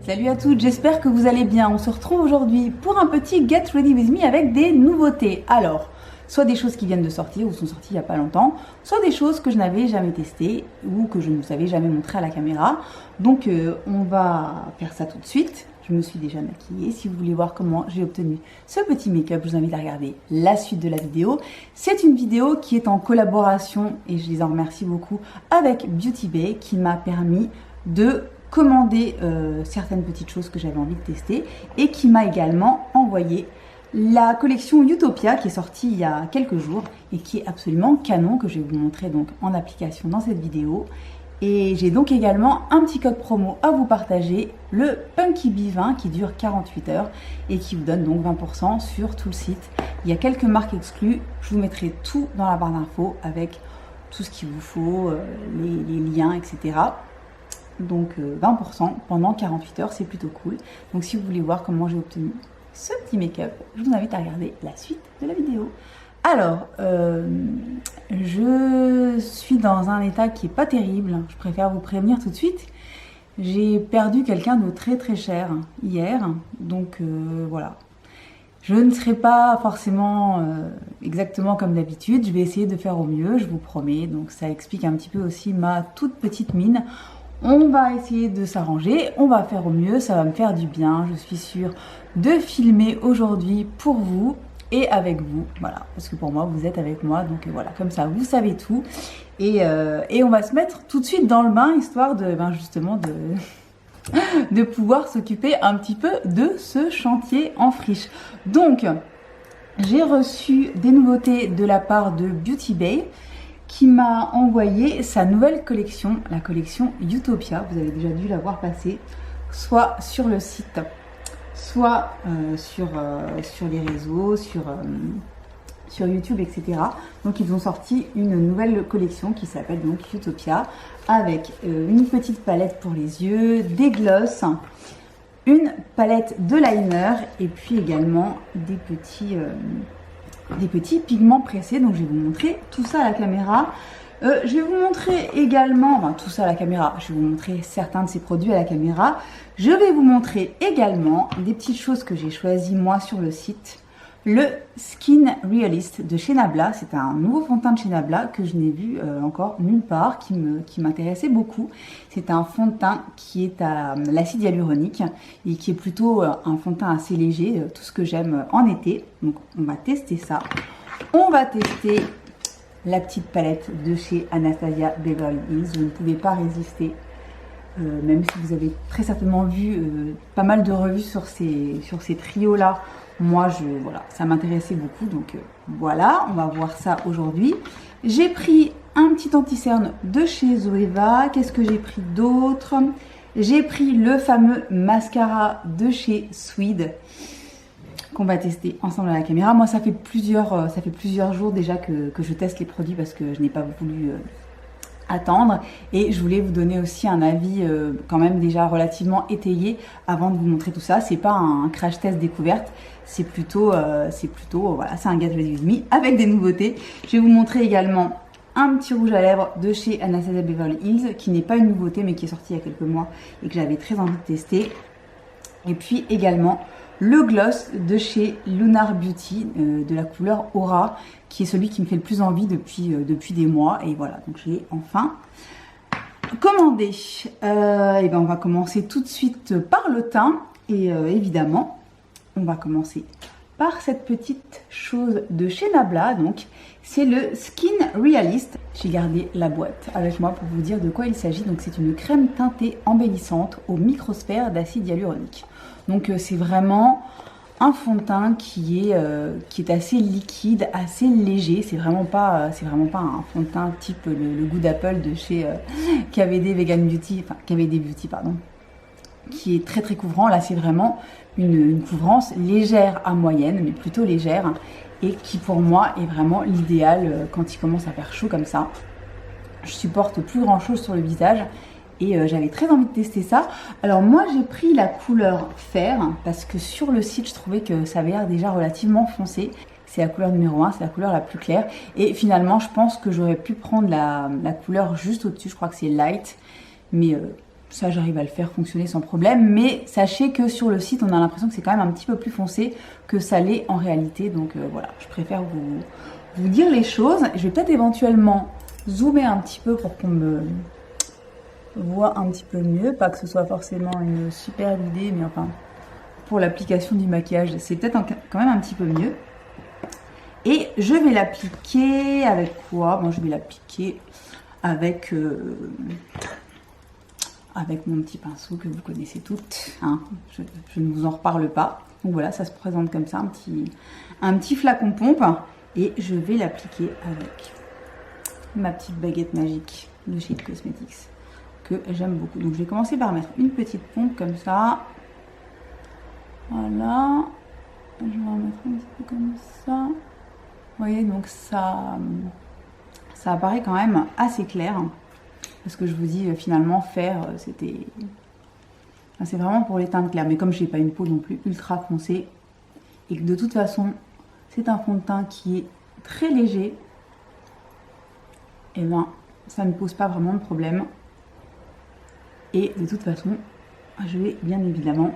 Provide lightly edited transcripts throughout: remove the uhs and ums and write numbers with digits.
Salut à toutes, j'espère que vous allez bien. On se retrouve aujourd'hui pour un petit Get Ready With Me avec des nouveautés. Alors, soit des choses qui viennent de sortir ou sont sorties il n'y a pas longtemps, soit des choses que je n'avais jamais testées ou que je ne vous avais jamais montré à la caméra. Donc on va faire ça tout de suite. Je me suis déjà maquillée. Si vous voulez voir comment j'ai obtenu ce petit make-up, je vous invite à regarder la suite de la vidéo. C'est une vidéo qui est en collaboration, et je les en remercie beaucoup, avec Beauty Bay, qui m'a permis de commander certaines petites choses que j'avais envie de tester et qui m'a également envoyé la collection Utopia qui est sortie il y a quelques jours et qui est absolument canon, que je vais vous montrer donc en application dans cette vidéo. Et j'ai donc également un petit code promo à vous partager, le Punky Bee 20 qui dure 48 heures et qui vous donne donc 20% sur tout le site. Il y a quelques marques exclues, je vous mettrai tout dans la barre d'infos avec tout ce qu'il vous faut, les liens, etc. Donc 20% pendant 48 heures, c'est plutôt cool. Donc si vous voulez voir comment j'ai obtenu ce petit make-up, je vous invite à regarder la suite de la vidéo. Alors, je suis dans un état qui est pas terrible, je préfère vous prévenir tout de suite. J'ai perdu quelqu'un de très très cher hier, donc voilà. Je ne serai pas forcément exactement comme d'habitude, je vais essayer de faire au mieux, je vous promets. Donc ça explique un petit peu aussi ma toute petite mine. On va essayer de s'arranger, on va faire au mieux, ça va me faire du bien. Je suis sûre de filmer aujourd'hui pour vous et avec vous, voilà, parce que pour moi vous êtes avec moi, donc voilà, comme ça vous savez tout. Et on va se mettre tout de suite dans le bain, histoire de, justement de pouvoir s'occuper un petit peu de ce chantier en friche. Donc j'ai reçu des nouveautés de la part de Beauty Bay, qui m'a envoyé sa nouvelle collection, la collection Utopia. Vous avez déjà dû la voir passer, soit sur le site, soit sur les réseaux, sur YouTube, etc. Donc ils ont sorti une nouvelle collection qui s'appelle donc Utopia, avec une petite palette pour les yeux, des glosses, une palette de liner et puis également des petits pigments pressés. Donc je vais vous montrer tout ça à la caméra. Je vais vous montrer également, tout ça à la caméra, je vais vous montrer certains de ces produits à la caméra. Je vais vous montrer également des petites choses que j'ai choisies moi sur le site. Le Skin Realist de chez Nabla, c'est un nouveau fond de teint de chez Nabla que je n'ai vu encore nulle part, qui m'intéressait beaucoup. C'est un fond de teint qui est à l'acide hyaluronique et qui est plutôt un fond de teint assez léger, tout ce que j'aime en été. Donc on va tester ça. On va tester la petite palette de chez Anastasia Beverly Hills. Vous ne pouvez pas résister, même si vous avez très certainement vu pas mal de revues sur ces trios-là. Moi, voilà, ça m'intéressait beaucoup, donc voilà, on va voir ça aujourd'hui. J'ai pris un petit anti-cerne de chez Zoeva. Qu'est-ce que j'ai pris d'autre? J'ai pris le fameux mascara de chez Swede qu'on va tester ensemble à la caméra. Moi, ça fait plusieurs jours déjà que je teste les produits parce que je n'ai pas voulu attendre, et je voulais vous donner aussi un avis quand même déjà relativement étayé avant de vous montrer tout ça. C'est pas un crash test découverte, c'est plutôt voilà, c'est un Get Ready With Me avec des nouveautés. Je vais vous montrer également un petit rouge à lèvres de chez Anastasia Beverly Hills qui n'est pas une nouveauté mais qui est sorti il y a quelques mois et que j'avais très envie de tester. Et puis également le gloss de chez Lunar Beauty de la couleur Aura, qui est celui qui me fait le plus envie depuis des mois. Et voilà, donc je l'ai enfin commandé. Et ben on va commencer tout de suite par le teint. Et évidemment, on va commencer par cette petite chose de chez Nabla. Donc c'est le Skin Realist. J'ai gardé la boîte avec moi pour vous dire de quoi il s'agit. Donc c'est une crème teintée embellissante aux microsphères d'acide hyaluronique. Donc c'est vraiment un fond de teint qui est assez liquide, assez léger. C'est vraiment pas un fond de teint type le goût d'Apple de chez KVD Vegan Beauty, enfin KVD Beauty pardon, qui est très très couvrant. Là c'est vraiment une couvrance légère à moyenne, mais plutôt légère, et qui pour moi est vraiment l'idéal quand il commence à faire chaud comme ça. Je supporte plus grand chose sur le visage. Et j'avais très envie de tester ça. Alors moi j'ai pris la couleur fer parce que sur le site je trouvais que ça avait l'air déjà relativement foncé. C'est la couleur numéro 1, c'est la couleur la plus claire. Et finalement je pense que j'aurais pu prendre la couleur juste au-dessus, je crois que c'est light. Mais Ça, j'arrive à le faire fonctionner sans problème, mais sachez que sur le site, on a l'impression que c'est quand même un petit peu plus foncé que ça l'est en réalité. Donc voilà, je préfère vous dire les choses. Je vais peut-être éventuellement zoomer un petit peu pour qu'on me voit un petit peu mieux. Pas que ce soit forcément une super idée, mais enfin, pour l'application du maquillage, c'est peut-être quand même un petit peu mieux. Et je vais l'appliquer avec quoi? Bon, je vais l'appliquer avec mon petit pinceau que vous connaissez toutes. Hein. Je ne vous en reparle pas. Donc voilà, ça se présente comme ça, un petit flacon pompe. Et je vais l'appliquer avec ma petite baguette magique de chez Cosmetics que j'aime beaucoup. Donc je vais commencer par mettre une petite pompe comme ça. Voilà. Je vais en mettre un petit peu comme ça. Vous voyez, donc ça apparaît quand même assez clair. Parce que je vous dis, finalement, faire, c'est vraiment pour les teintes claires. Mais comme je n'ai pas une peau non plus ultra foncée, et que de toute façon, c'est un fond de teint qui est très léger, et ben, ça ne pose pas vraiment de problème. Et de toute façon, je vais bien évidemment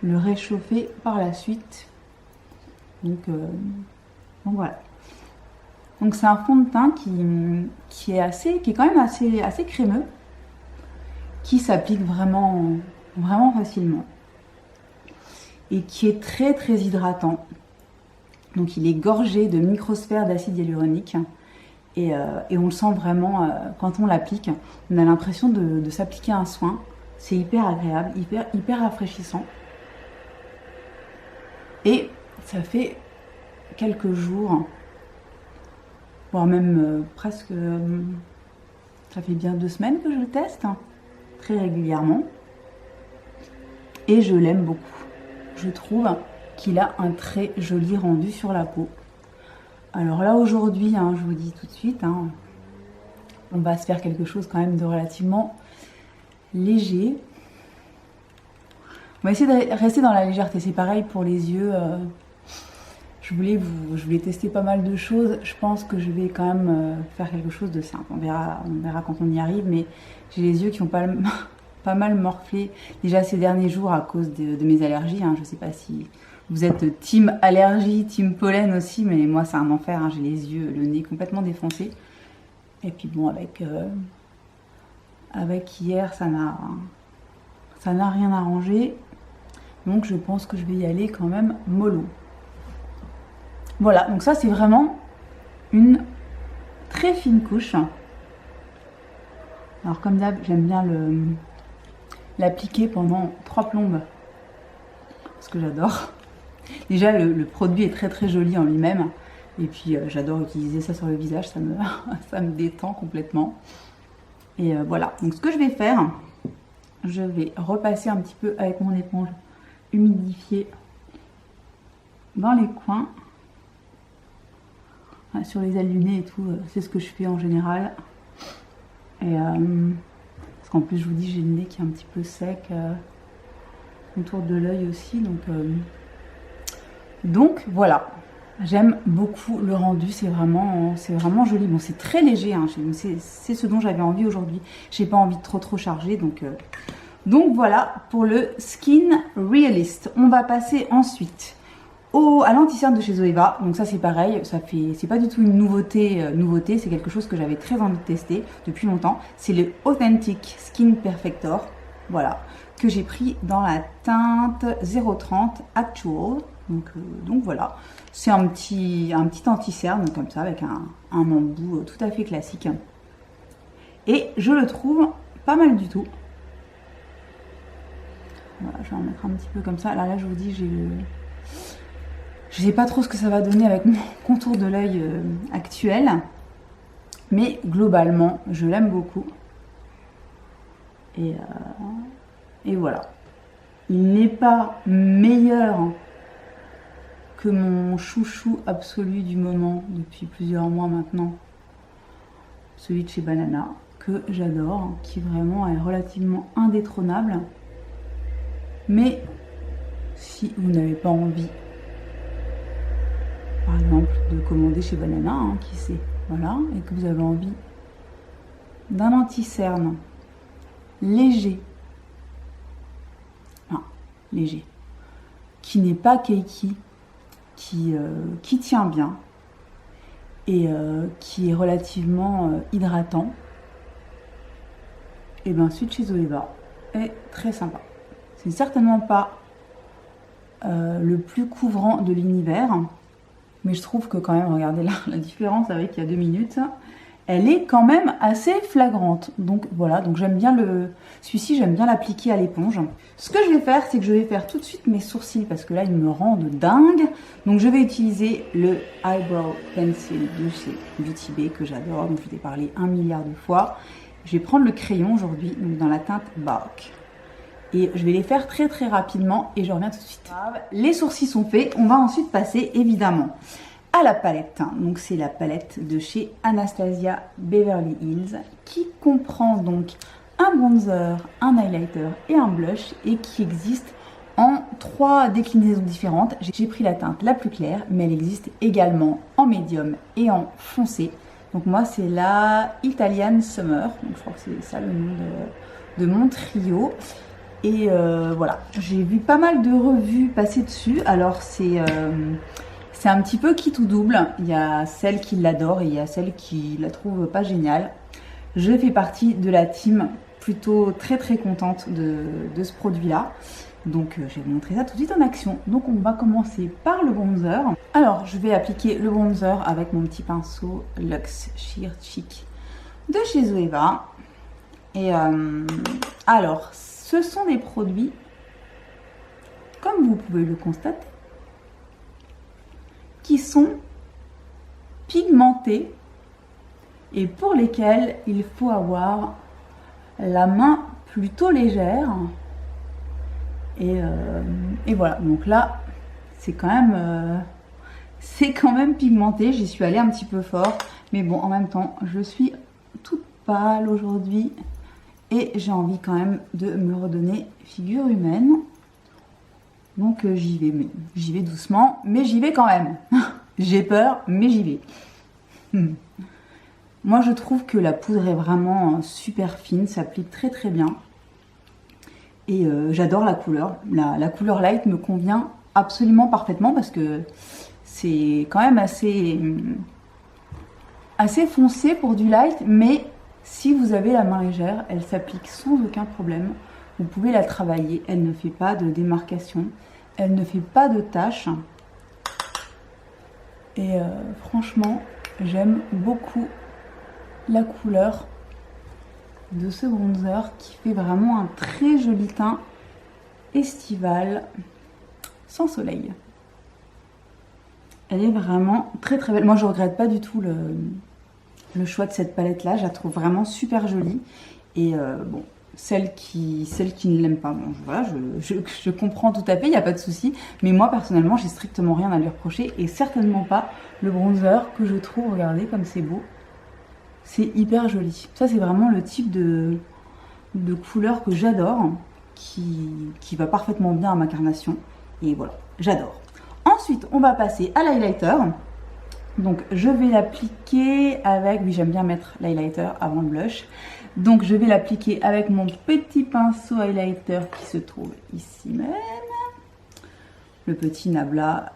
le réchauffer par la suite. Donc voilà. Donc c'est un fond de teint qui est quand même assez crémeux, qui s'applique vraiment facilement et qui est très très hydratant. Donc il est gorgé de microsphères d'acide hyaluronique et on le sent vraiment quand on l'applique. On a l'impression de s'appliquer un soin. C'est hyper agréable, hyper rafraîchissant. Et ça fait quelques jours, voire même presque, ça fait bien 2 semaines que je le teste, très régulièrement. Et je l'aime beaucoup. Je trouve qu'il a un très joli rendu sur la peau. Alors là aujourd'hui, je vous dis tout de suite, on va se faire quelque chose quand même de relativement léger. On va essayer de rester dans la légèreté, c'est pareil pour les yeux. Je voulais tester pas mal de choses. Je pense que je vais quand même faire quelque chose de simple. On verra quand on y arrive, mais j'ai les yeux qui ont pas mal morflé déjà ces derniers jours à cause de mes allergies. Je ne sais pas si vous êtes team allergie, team pollen aussi, mais moi c'est un enfer. J'ai les yeux, le nez complètement défoncé. Et puis bon, avec hier, ça n'a rien arrangé. Donc je pense que je vais y aller quand même mollo. Voilà, donc ça c'est vraiment une très fine couche. Alors comme d'hab, j'aime bien l'appliquer pendant 3 plombes. Parce que j'adore. Déjà le produit est très très joli en lui-même. Et puis j'adore utiliser ça sur le visage, ça me détend complètement. Et voilà, donc ce que je vais faire, je vais repasser un petit peu avec mon éponge humidifiée dans les coins. Sur les ailes du nez et tout, c'est ce que je fais en général. Et parce qu'en plus je vous dis, j'ai le nez qui est un petit peu sec autour de l'œil aussi, donc voilà. J'aime beaucoup le rendu, c'est vraiment joli. Bon, c'est très léger, c'est ce dont j'avais envie aujourd'hui. J'ai pas envie de trop charger, donc voilà pour le Skin Realist. On va passer ensuite à l'anti-cerne de chez Zoeva. Donc ça c'est pareil, c'est pas du tout une nouveauté, c'est quelque chose que j'avais très envie de tester depuis longtemps. C'est le Authentic Skin Perfector, voilà, que j'ai pris dans la teinte 030 Actual. Donc voilà, c'est un petit anti-cerne comme ça avec un embout tout à fait classique. Et je le trouve pas mal du tout. Voilà, je vais en mettre un petit peu comme ça. Là je vous dis, je sais pas trop ce que ça va donner avec mon contour de l'œil actuel. Mais globalement, je l'aime beaucoup. Et voilà. Il n'est pas meilleur que mon chouchou absolu du moment depuis plusieurs mois maintenant. Celui de chez Banana, que j'adore, qui vraiment est relativement indétrônable. Mais si vous n'avez pas envie, par exemple, de commander chez Banana, qui sait, voilà, et que vous avez envie d'un anti-cerne léger. Enfin, léger. Qui n'est pas cakey, qui tient bien et qui est relativement hydratant. Et bien celui de chez Zoeva est très sympa. C'est certainement pas le plus couvrant de l'univers, mais je trouve que quand même, regardez là, la différence avec il y a 2 minutes, elle est quand même assez flagrante. Donc voilà, donc j'aime bien celui-ci, j'aime bien l'appliquer à l'éponge. Ce que je vais faire, c'est que je vais faire tout de suite mes sourcils parce que là, ils me rendent dingue. Donc je vais utiliser le Eyebrow Pencil de chez Beauty Bay que j'adore, donc je vous ai parlé 1 milliard de fois. Je vais prendre le crayon aujourd'hui, donc dans la teinte Bark. Et je vais les faire très très rapidement et je reviens tout de suite. Les sourcils sont faits, on va ensuite passer évidemment à la palette. Donc c'est la palette de chez Anastasia Beverly Hills qui comprend donc un bronzer, un highlighter et un blush et qui existe en 3 déclinaisons différentes. J'ai pris la teinte la plus claire, mais elle existe également en médium et en foncé. Donc moi c'est la Italian Summer, donc je crois que c'est ça le nom de mon trio. Et voilà, j'ai vu pas mal de revues passer dessus. Alors c'est un petit peu qui tout double. Il y a celles qui l'adorent et il y a celles qui la trouvent pas géniale. Je fais partie de la team plutôt très très contente de ce produit là. Donc je vais vous montrer ça tout de suite en action. Donc on va commencer par le bronzer. Alors je vais appliquer le bronzer avec mon petit pinceau Luxe Sheer Chic de chez Zoeva. Et alors ce sont des produits, comme vous pouvez le constater, qui sont pigmentés et pour lesquels il faut avoir la main plutôt légère. Et voilà, donc là, c'est quand même pigmenté. J'y suis allée un petit peu fort, mais bon, en même temps, je suis toute pâle aujourd'hui. Et j'ai envie quand même de me redonner figure humaine. Donc j'y vais doucement, mais j'y vais quand même. J'ai peur, mais j'y vais. Moi je trouve que la poudre est vraiment super fine, s'applique très très bien. Et j'adore la couleur. La couleur light me convient absolument parfaitement parce que c'est quand même assez foncé pour du light, mais si vous avez la main légère, elle s'applique sans aucun problème. Vous pouvez la travailler, elle ne fait pas de démarcation, elle ne fait pas de taches. Et franchement, j'aime beaucoup la couleur de ce bronzer qui fait vraiment un très joli teint estival sans soleil. Elle est vraiment très très belle. Moi je regrette pas du tout le choix de cette palette là, je la trouve vraiment super jolie. Et bon, celles qui ne l'aiment pas, bon, voilà, je comprends tout à fait, il n'y a pas de souci. Mais moi personnellement, j'ai strictement rien à lui reprocher et certainement pas le bronzer que je trouve, regardez comme c'est beau. C'est hyper joli. Ça c'est vraiment le type de couleur que j'adore, qui va parfaitement bien à ma carnation. Et voilà, j'adore. Ensuite, on va passer à l'highlighter. Donc je vais l'appliquer avec, oui j'aime bien mettre l'highlighter avant le blush. Donc je vais l'appliquer avec mon petit pinceau highlighter qui se trouve ici même. Le petit Nabla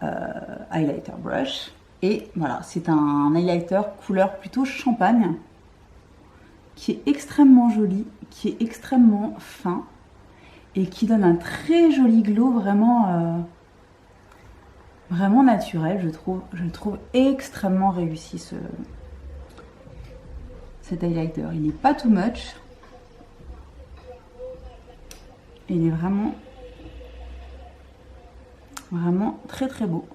Highlighter Brush. Et voilà, c'est un highlighter couleur plutôt champagne, qui est extrêmement joli, qui est extrêmement fin et qui donne un très joli glow vraiment... vraiment naturel, je trouve. Je le trouve extrêmement réussi cet highlighter. Il n'est pas too much. Il est vraiment très très beau.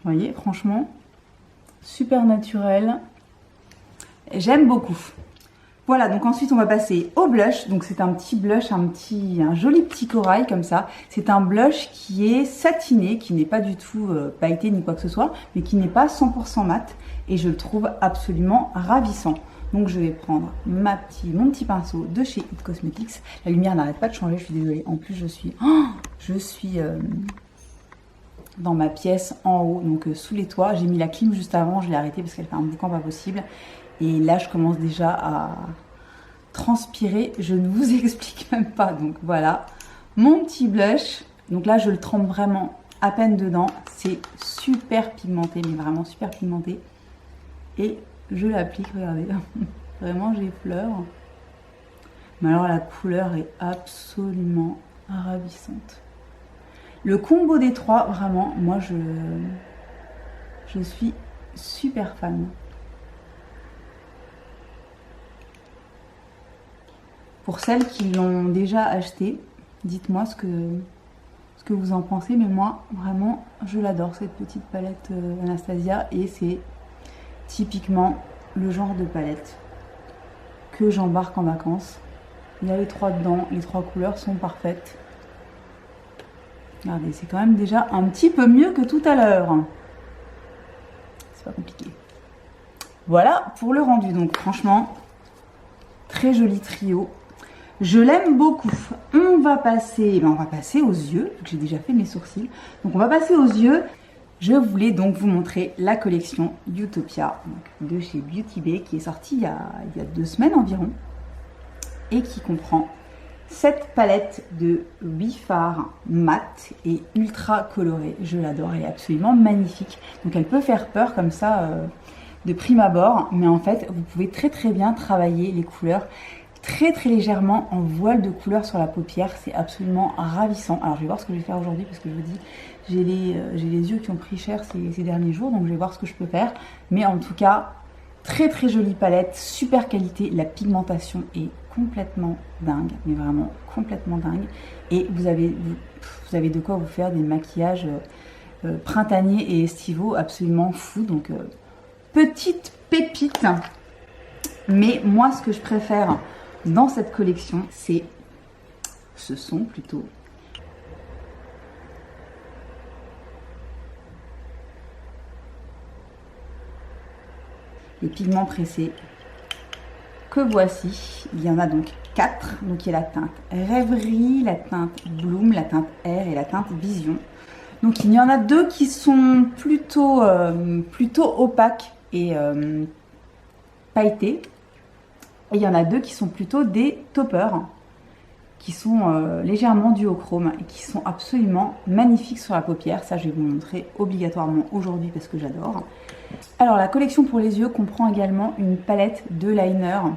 Vous voyez, franchement, super naturel. J'aime beaucoup. Voilà, donc ensuite on va passer au blush. Donc c'est un petit blush, un joli petit corail comme ça. C'est un blush qui est satiné, qui n'est pas du tout pailleté ni quoi que ce soit, mais qui n'est pas 100% mat. Et je le trouve absolument ravissant. Donc je vais prendre mon petit pinceau de chez It Cosmetics. La lumière n'arrête pas de changer, je suis désolée. En plus je suis dans ma pièce en haut, donc sous les toits. J'ai mis la clim juste avant, je l'ai arrêtée parce qu'elle fait un boucan pas possible. Et là, je commence déjà à transpirer, je ne vous explique même pas. Donc voilà, mon petit blush. Donc là, je le trempe vraiment à peine dedans. C'est super pigmenté, mais vraiment super pigmenté. Et je l'applique, regardez. Vraiment, j'effleure. Mais alors, la couleur est absolument ravissante. Le combo des trois, vraiment, moi, je suis super fan. Pour celles qui l'ont déjà acheté, dites-moi ce que vous en pensez. Mais moi, vraiment, je l'adore, cette petite palette Anastasia. Et c'est typiquement le genre de palette que j'embarque en vacances. Il y a les trois dedans, les trois couleurs sont parfaites. Regardez, c'est quand même déjà un petit peu mieux que tout à l'heure. C'est pas compliqué. Voilà pour le rendu. Donc franchement, très joli trio. Je l'aime beaucoup. On va passer aux yeux, vu que j'ai déjà fait mes sourcils. Donc on va passer aux yeux. Je voulais donc vous montrer la collection Utopia de chez Beauty Bay qui est sortie il y a 2 semaines environ et qui comprend cette palette de 8 fards mat et ultra colorée. Je l'adore, elle est absolument magnifique. Donc elle peut faire peur comme ça de prime abord, mais en fait vous pouvez très bien travailler les couleurs très légèrement en voile de couleur sur la paupière. C'est absolument ravissant. Alors je vais voir ce que je vais faire aujourd'hui parce que je vous dis, j'ai les yeux qui ont pris cher ces derniers jours, donc je vais voir ce que je peux faire. Mais en tout cas, très jolie palette, super qualité. La pigmentation est complètement dingue, mais vraiment complètement dingue. Et vous avez de quoi vous faire des maquillages printaniers et estivaux absolument fous. Donc petite pépite. Mais moi, ce que je préfère dans cette collection, ce sont plutôt les pigments pressés que voici. Il y en a donc 4. Donc il y a la teinte Rêverie, la teinte Bloom, la teinte Air et la teinte Vision. Donc il y en a 2 qui sont plutôt opaques et pailletés. Et il y en a 2 qui sont plutôt des toppers, qui sont légèrement duochrome et qui sont absolument magnifiques sur la paupière. Ça, je vais vous montrer obligatoirement aujourd'hui parce que j'adore. Alors, la collection pour les yeux comprend également une palette de liners.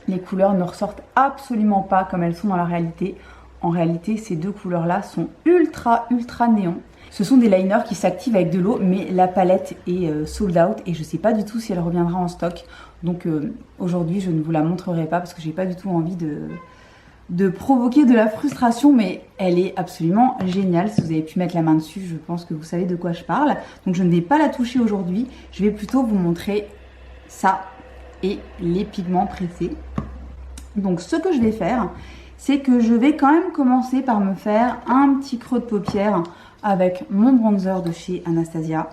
Les couleurs ne ressortent absolument pas comme elles sont dans la réalité. En réalité, ces 2 couleurs-là sont ultra néon. Ce sont des liners qui s'activent avec de l'eau, mais la palette est sold out et je ne sais pas du tout si elle reviendra en stock. Donc aujourd'hui, je ne vous la montrerai pas parce que j'ai pas du tout envie de provoquer de la frustration, mais elle est absolument géniale. Si vous avez pu mettre la main dessus, je pense que vous savez de quoi je parle. Donc je ne vais pas la toucher aujourd'hui, je vais plutôt vous montrer ça et les pigments pressés. Donc ce que je vais faire, c'est que je vais quand même commencer par me faire un petit creux de paupière avec mon bronzer de chez Anastasia.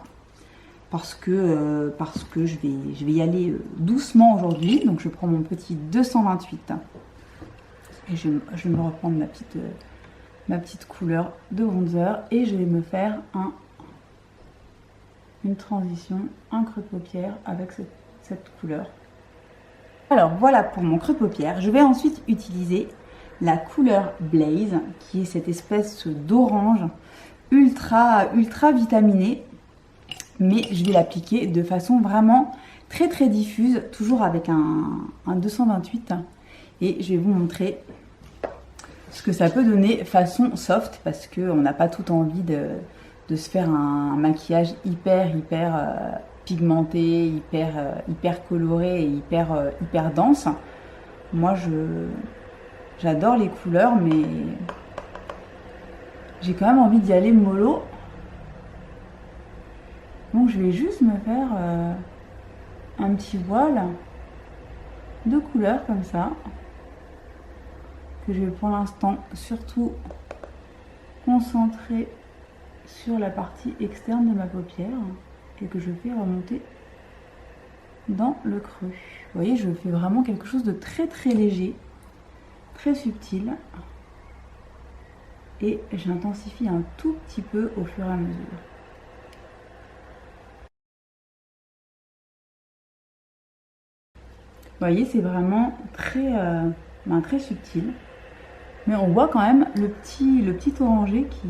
Parce que je vais y aller doucement aujourd'hui. Donc je prends mon petit 228 et je vais me reprendre ma petite couleur de bronzer et je vais me faire une transition, un creux de paupière avec cette couleur. Alors voilà pour mon creux de paupière. Je vais ensuite utiliser la couleur Blaze qui est cette espèce d'orange ultra vitaminée. Mais je vais l'appliquer de façon vraiment très diffuse, toujours avec un 228. Et je vais vous montrer ce que ça peut donner façon soft, parce qu'on n'a pas tout envie de se faire un maquillage hyper pigmenté, hyper coloré et hyper dense. Moi, j'adore les couleurs, mais j'ai quand même envie d'y aller mollo. Donc je vais juste me faire un petit voile de couleur comme ça, que je vais pour l'instant surtout concentrer sur la partie externe de ma paupière et que je fais remonter dans le creux. Vous voyez, je fais vraiment quelque chose de très léger, très subtil et j'intensifie un tout petit peu au fur et à mesure. Vous voyez, c'est vraiment très subtil. Mais on voit quand même le petit orangé qui...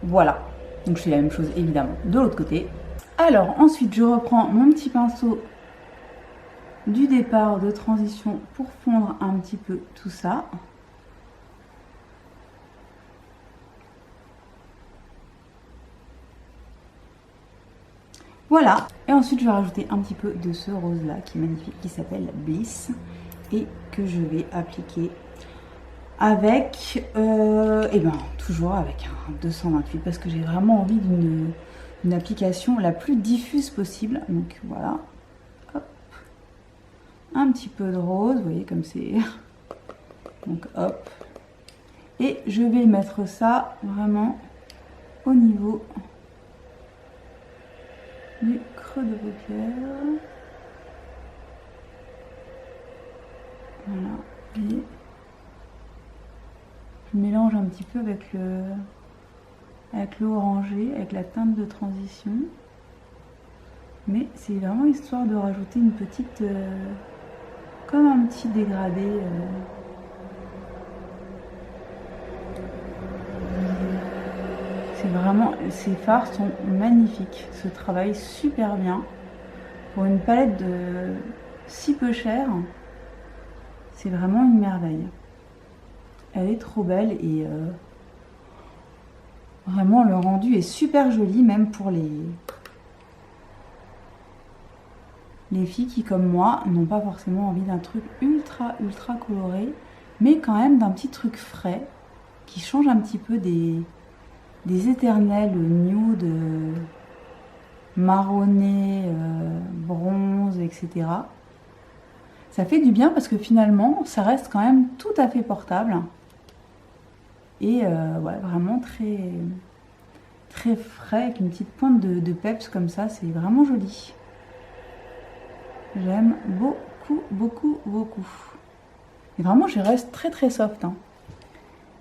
Voilà. Donc je fais la même chose évidemment de l'autre côté. Alors ensuite, je reprends mon petit pinceau du départ de transition pour fondre un petit peu tout ça. Voilà, et ensuite je vais rajouter un petit peu de ce rose là qui est magnifique, qui s'appelle Bliss, et que je vais appliquer avec, toujours avec un 228 parce que j'ai vraiment envie d'une application la plus diffuse possible. Donc voilà, hop, un petit peu de rose, vous voyez comme c'est, donc hop, et je vais mettre ça vraiment au niveau du creux de paupière. Voilà, et je mélange un petit peu avec le orangé, avec la teinte de transition. Mais c'est vraiment histoire de rajouter une petite, comme un petit dégradé. C'est vraiment, ces fards sont magnifiques, se travaillent super bien. Pour une palette de si peu chère, c'est vraiment une merveille. Elle est trop belle et vraiment le rendu est super joli, même pour les filles qui, comme moi, n'ont pas forcément envie d'un truc ultra coloré, mais quand même d'un petit truc frais qui change un petit peu des éternels nude, marronné, bronze, etc. Ça fait du bien parce que finalement, ça reste quand même tout à fait portable. Et ouais, vraiment très frais, avec une petite pointe de peps comme ça, c'est vraiment joli. J'aime beaucoup. Et vraiment, je reste très soft. Hein.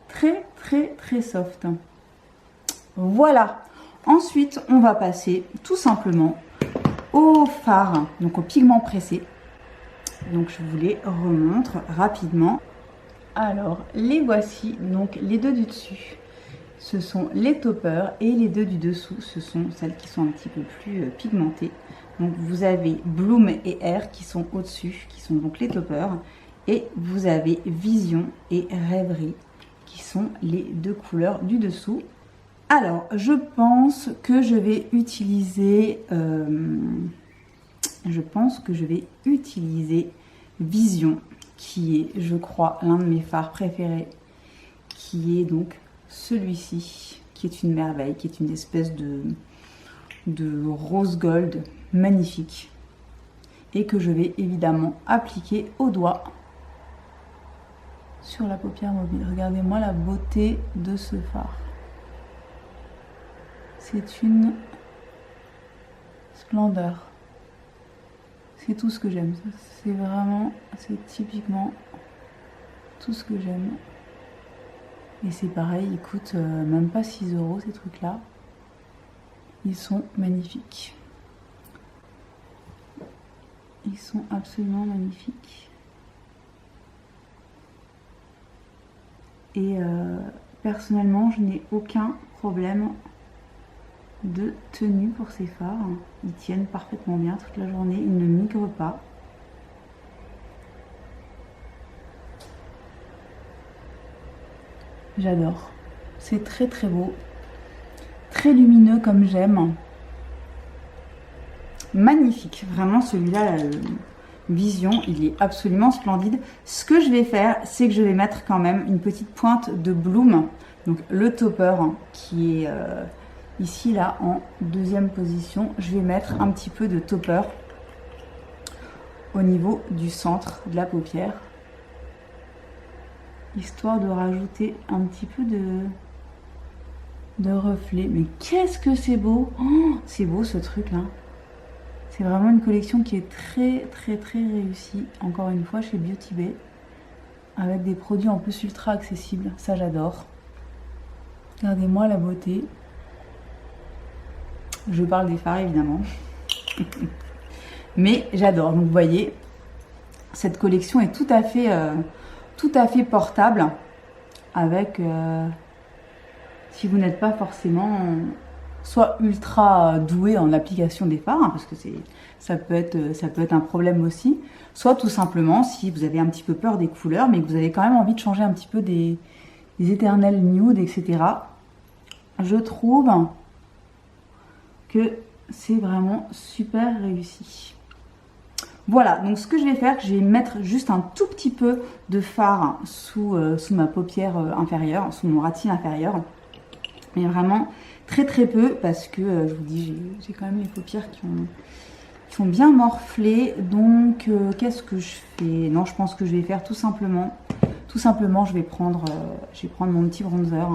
Très soft. Voilà. Ensuite, on va passer tout simplement au fard, donc au pigment pressé. Donc, je vous les remontre rapidement. Alors, les voici, donc les deux du dessus, ce sont les toppers, et les deux du dessous, ce sont celles qui sont un petit peu plus pigmentées. Donc, vous avez Bloom et Air qui sont au-dessus, qui sont donc les toppers, et vous avez Vision et Rêverie qui sont les deux couleurs du dessous. Alors, je pense que je vais utiliser, Vision, qui est, je crois, l'un de mes fards préférés, qui est donc celui-ci, qui est une merveille, qui est une espèce de rose gold magnifique, et que je vais évidemment appliquer au doigt sur la paupière mobile. Regardez-moi la beauté de ce fard. C'est une splendeur. C'est tout ce que j'aime. C'est typiquement tout ce que j'aime. Et c'est pareil, ils coûtent même pas 6 € ces trucs-là. Ils sont magnifiques. Ils sont absolument magnifiques. Et personnellement, je n'ai aucun problème de tenue pour ces fards. Ils tiennent parfaitement bien toute la journée, ils ne migrent pas. J'adore. C'est très beau, très lumineux comme j'aime. Magnifique, vraiment celui-là, Vision, il est absolument splendide. Ce que je vais faire, c'est que je vais mettre quand même une petite pointe de Bloom, donc le topper qui est ici là en deuxième position. Je vais mettre un petit peu de topper au niveau du centre de la paupière, histoire de rajouter un petit peu de reflet. Mais qu'est-ce que c'est beau! Oh, c'est beau ce truc là. C'est vraiment une collection qui est très réussie, encore une fois, chez Beauty Bay. avec des produits en plus ultra accessibles. Ça, j'adore. Regardez-moi la beauté. Je parle des fards, évidemment. Mais j'adore. Donc, vous voyez, cette collection est tout à fait portable avec... si vous n'êtes pas forcément soit ultra doué en application des fards, hein, parce que ça peut être un problème aussi, soit tout simplement si vous avez un petit peu peur des couleurs, mais que vous avez quand même envie de changer un petit peu des éternels nudes, etc. Je trouve que c'est vraiment super réussi. Voilà, donc ce que je vais faire, je vais mettre juste un tout petit peu de fard sous ma paupière inférieure, sous mon ras de cils inférieur. Mais vraiment très très peu parce que je vous dis, j'ai quand même les paupières qui ont bien morflé. Donc qu'est-ce que je fais? Non, je pense que je vais faire tout simplement, je vais prendre mon petit bronzer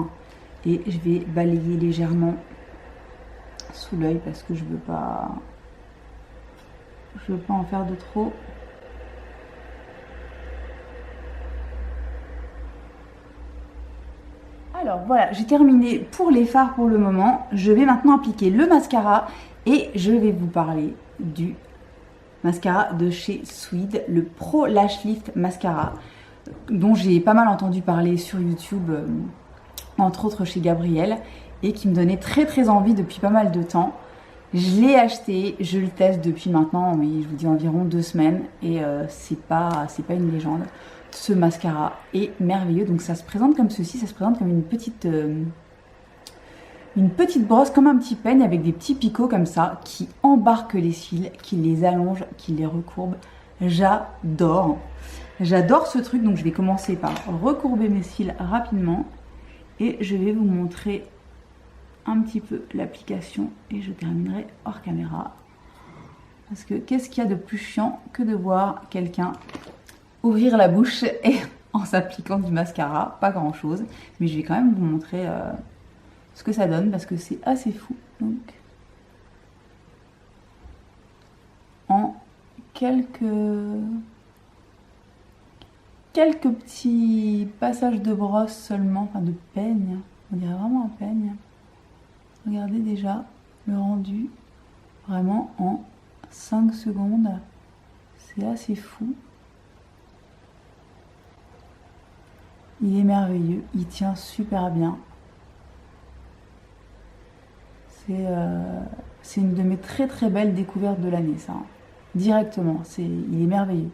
et je vais balayer légèrement sous l'œil parce que je veux pas en faire de trop. Alors voilà, j'ai terminé pour les fards pour le moment. Je vais maintenant appliquer le mascara et je vais vous parler du mascara de chez Swede, le Pro Lash Lift Mascara, dont j'ai pas mal entendu parler sur YouTube, entre autres chez Gabriel, et qui me donnait très très envie depuis pas mal de temps. Je l'ai acheté, je le teste depuis maintenant, oui, je vous dis environ 2 semaines, et c'est pas une légende. Ce mascara est merveilleux, donc ça se présente comme ceci, ça se présente comme une petite brosse, comme un petit peigne avec des petits picots comme ça, qui embarquent les cils, qui les allongent, qui les recourbe. J'adore. J'adore ce truc, donc je vais commencer par recourber mes cils rapidement, et je vais vous montrer un petit peu l'application, et je terminerai hors caméra. Parce que qu'est-ce qu'il y a de plus chiant que de voir quelqu'un ouvrir la bouche et en s'appliquant du mascara, pas grand chose, mais je vais quand même vous montrer ce que ça donne parce que c'est assez fou. Donc en quelques petits passages de brosse seulement, enfin de peigne, on dirait vraiment un peigne. Regardez déjà le rendu vraiment en 5 secondes, c'est assez fou. Il est merveilleux, il tient super bien. C'est une de mes très très belles découvertes de l'année, ça. Directement, il est merveilleux.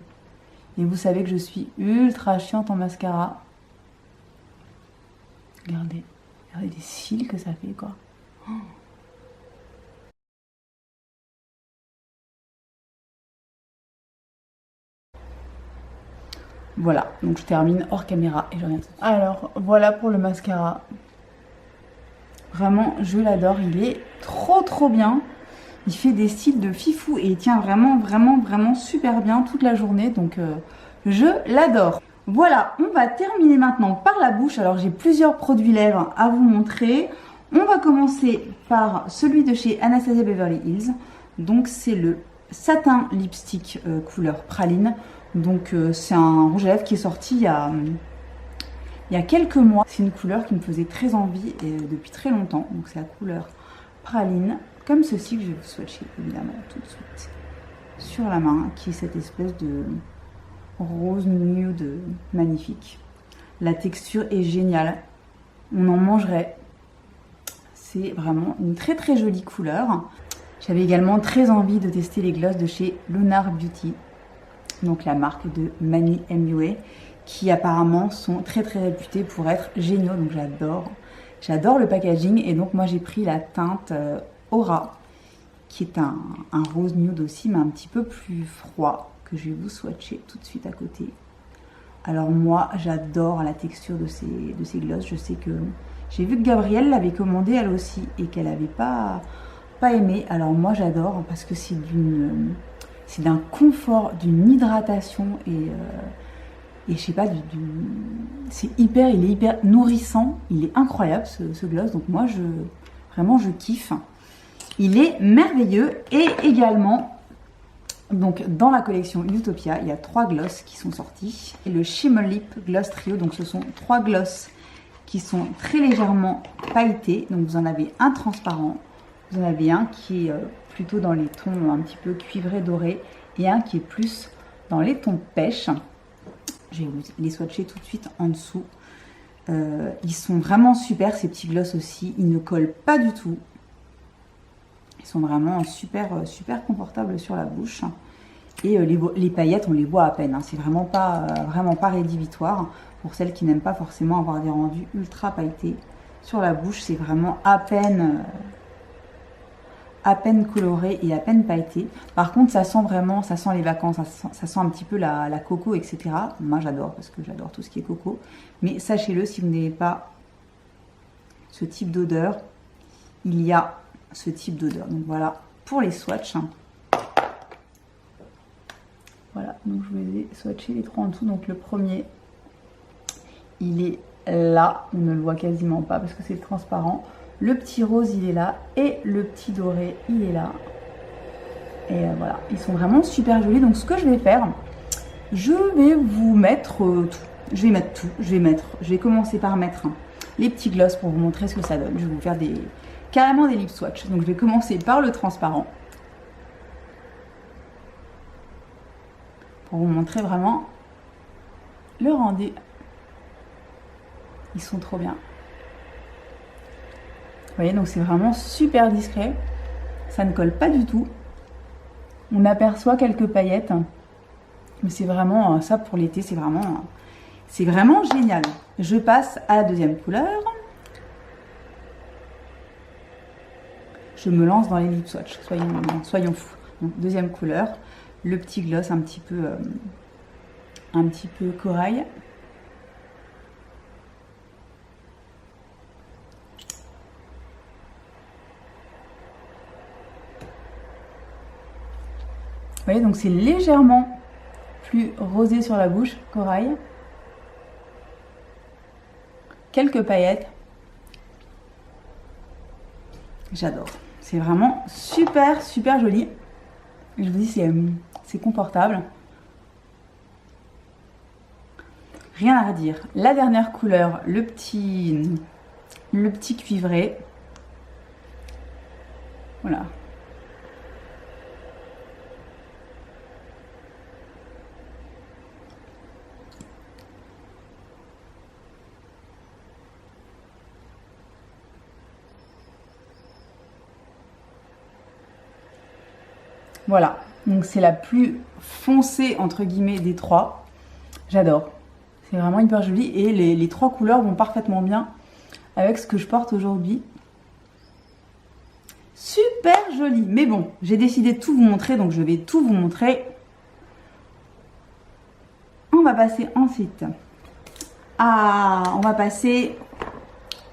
Et vous savez que je suis ultra chiante en mascara. Regardez les cils que ça fait, quoi. Oh. Voilà, donc je termine hors caméra et je reviens tout de suite. Alors, voilà pour le mascara. Vraiment, je l'adore. Il est trop bien. Il fait des styles de fifou et il tient vraiment super bien toute la journée. Donc, je l'adore. Voilà, on va terminer maintenant par la bouche. Alors, j'ai plusieurs produits lèvres à vous montrer. On va commencer par celui de chez Anastasia Beverly Hills. Donc, c'est le Satin Lipstick couleur praline. Donc c'est un rouge à lèvres qui est sorti il y a quelques mois. C'est une couleur qui me faisait très envie depuis très longtemps. Donc c'est la couleur praline, comme ceci que je vais vous swatcher évidemment tout de suite sur la main, qui est cette espèce de rose nude magnifique. La texture est géniale, on en mangerait. C'est vraiment une très jolie couleur. J'avais également très envie de tester les glosses de chez Lunar Beauty. Donc la marque de Manny MUA, qui apparemment sont très réputés pour être géniaux, donc j'adore le packaging. Et donc moi j'ai pris la teinte Aura, qui est un rose nude aussi, mais un petit peu plus froid, que je vais vous swatcher tout de suite à côté. Alors moi j'adore la texture de ces glosses. Je sais que j'ai vu que Gabrielle l'avait commandé elle aussi et qu'elle n'avait pas aimé. Alors moi j'adore parce que c'est d'un confort, d'une hydratation et je sais pas, il est hyper nourrissant, il est incroyable ce gloss, donc moi vraiment je kiffe. Il est merveilleux. Et également Donc dans la collection Utopia, il y a 3 glosses qui sont sortis. Et le Shimmer Lip Gloss Trio, donc ce sont 3 glosses qui sont très légèrement pailletés. Donc vous en avez un transparent, vous en avez un qui est plutôt dans les tons un petit peu cuivrés dorés et un qui est plus dans les tons pêche. Je vais vous les swatcher tout de suite en dessous. Ils sont vraiment super ces petits gloss aussi, ils ne collent pas du tout. Ils sont vraiment super confortables sur la bouche. Et les paillettes, on les voit à peine. Hein. C'est vraiment pas rédhibitoire. Pour celles qui n'aiment pas forcément avoir des rendus ultra pailletés sur la bouche, c'est vraiment à peine coloré et à peine pailleté. Par contre, ça sent vraiment, ça sent les vacances, ça sent un petit peu la coco, etc. Moi, j'adore parce que j'adore tout ce qui est coco. Mais sachez-le, si vous n'avez pas ce type d'odeur, il y a ce type d'odeur. Donc voilà, pour les swatchs. Voilà, donc je vous ai swatché les 3 en dessous. Donc le premier, il est là. On ne le voit quasiment pas parce que c'est transparent. Le petit rose, il est là. Et le petit doré, il est là. Et voilà, ils sont vraiment super jolis. Donc ce que je vais faire, je vais vous mettre tout. Je vais mettre tout. Je vais commencer par mettre les petits gloss pour vous montrer ce que ça donne. Je vais vous faire carrément des lip swatch. Donc je vais commencer par le transparent. Pour vous montrer vraiment le rendu. Ils sont trop bien. Vous voyez, donc c'est vraiment super discret. Ça ne colle pas du tout. On aperçoit quelques paillettes. Mais c'est vraiment ça pour l'été, c'est vraiment génial. Je passe à la deuxième couleur. Je me lance dans les lip swatch, soyons fous. Donc, deuxième couleur, le petit gloss un petit peu corail. Vous voyez, donc c'est légèrement plus rosé sur la bouche, corail. Quelques paillettes. J'adore. C'est vraiment super joli. Je vous dis, c'est confortable. Rien à redire. La dernière couleur, le petit cuivré. Voilà. Voilà, donc c'est la plus foncée entre guillemets des 3. J'adore. C'est vraiment hyper joli et les 3 couleurs vont parfaitement bien avec ce que je porte aujourd'hui. Super joli. Mais bon, j'ai décidé de tout vous montrer, donc je vais tout vous montrer. On va passer ensuite on va passer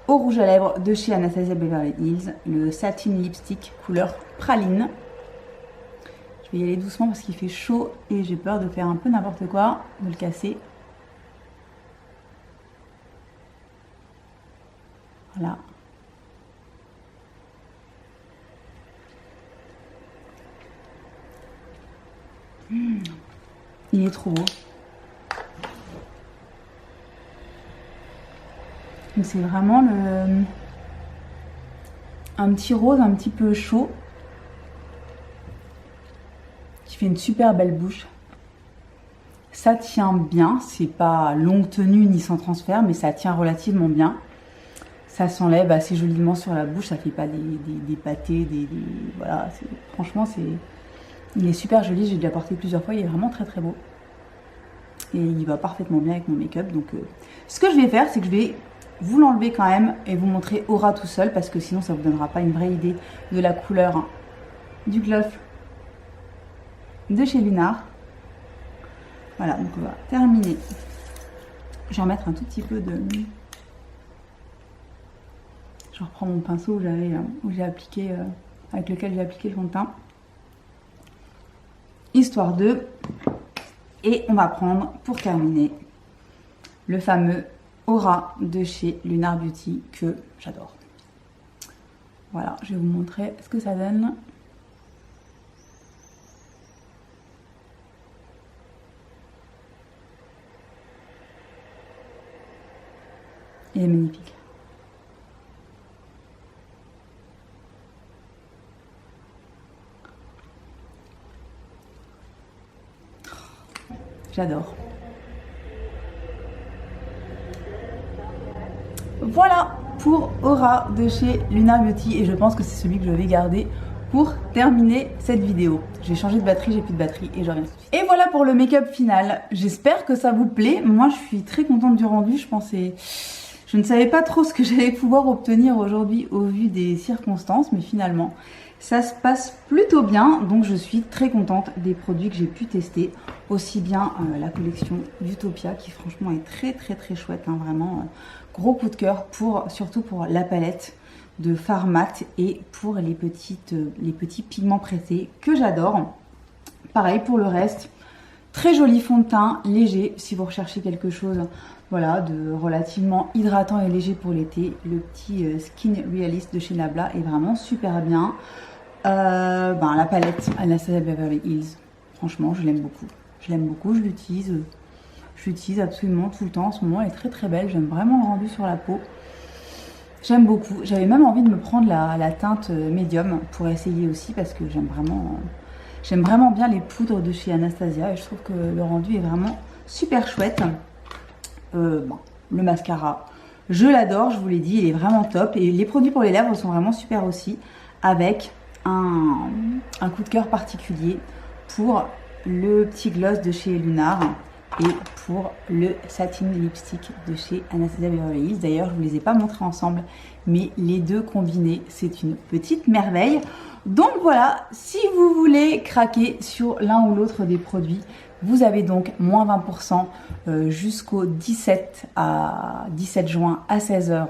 au rouge à lèvres de chez Anastasia Beverly Hills, le Satin Lipstick couleur praline. Je vais y aller doucement parce qu'il fait chaud et j'ai peur de faire un peu n'importe quoi, de le casser. Voilà. Il est trop beau. Donc c'est vraiment un petit rose un petit peu chaud. Qui fait une super belle bouche. Ça tient bien, c'est pas longue tenue ni sans transfert, mais ça tient relativement bien. Ça s'enlève assez joliment sur la bouche, ça fait pas des pâtés, voilà. Franchement, il est super joli, j'ai déjà porté plusieurs fois, il est vraiment très beau. Et il va parfaitement bien avec mon make-up. Donc, ce que je vais faire, c'est que je vais vous l'enlever quand même et vous montrer au ras tout seul, parce que sinon ça vous donnera pas une vraie idée de la couleur du gloss de chez Lunar. Voilà, donc on va terminer. Je vais remettre un tout petit peu de... Je reprends mon pinceau où j'ai appliqué, avec lequel j'ai appliqué le fond de teint. Histoire de... Et on va prendre, pour terminer, le fameux Aura de chez Lunar Beauty que j'adore. Voilà, je vais vous montrer ce que ça donne. Il est magnifique. J'adore. Voilà pour Aura de chez Lunar Beauty et je pense que c'est celui que je vais garder pour terminer cette vidéo. J'ai changé de batterie, j'ai plus de batterie et je reviens tout de suite. Et voilà pour le make-up final. J'espère que ça vous plaît. Moi je suis très contente du rendu. Je ne savais pas trop ce que j'allais pouvoir obtenir aujourd'hui au vu des circonstances, mais finalement ça se passe plutôt bien. Donc je suis très contente des produits que j'ai pu tester. Aussi bien la collection Utopia qui franchement est très chouette, hein, vraiment gros coup de cœur surtout pour la palette de fard mat et pour les petits pigments pressés que j'adore. Pareil pour le reste, très joli fond de teint, léger si vous recherchez quelque chose voilà, de relativement hydratant et léger pour l'été. Le petit Skin Realist de chez Nabla est vraiment super bien. La palette Anastasia Beverly Hills, franchement je l'aime beaucoup. Je l'utilise absolument tout le temps en ce moment, elle est très belle, j'aime vraiment le rendu sur la peau. J'aime beaucoup, j'avais même envie de me prendre la teinte médium pour essayer aussi parce que j'aime vraiment bien les poudres de chez Anastasia et je trouve que le rendu est vraiment super chouette. Le mascara, je l'adore, je vous l'ai dit, il est vraiment top et les produits pour les lèvres sont vraiment super aussi avec un coup de cœur particulier pour le petit gloss de chez Lunar et pour le satin lipstick de chez Anastasia Beverly Hills. D'ailleurs, je ne vous les ai pas montrés ensemble, mais les deux combinés, c'est une petite merveille. Donc voilà, si vous voulez craquer sur l'un ou l'autre des produits, vous avez donc moins 20% jusqu'au 17 juin à 16 h.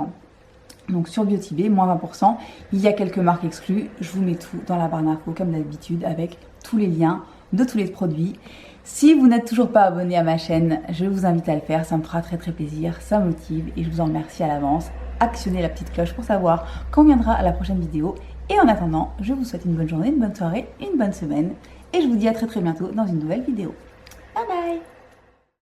Donc sur BeautyBay, moins 20%. Il y a quelques marques exclues. Je vous mets tout dans la barre d'infos comme d'habitude avec tous les liens de tous les produits. Si vous n'êtes toujours pas abonné à ma chaîne, je vous invite à le faire, ça me fera très plaisir, ça me motive et je vous en remercie à l'avance. Actionnez la petite cloche pour savoir quand viendra la prochaine vidéo. Et en attendant, je vous souhaite une bonne journée, une bonne soirée, une bonne semaine et je vous dis à très bientôt dans une nouvelle vidéo. Bye bye!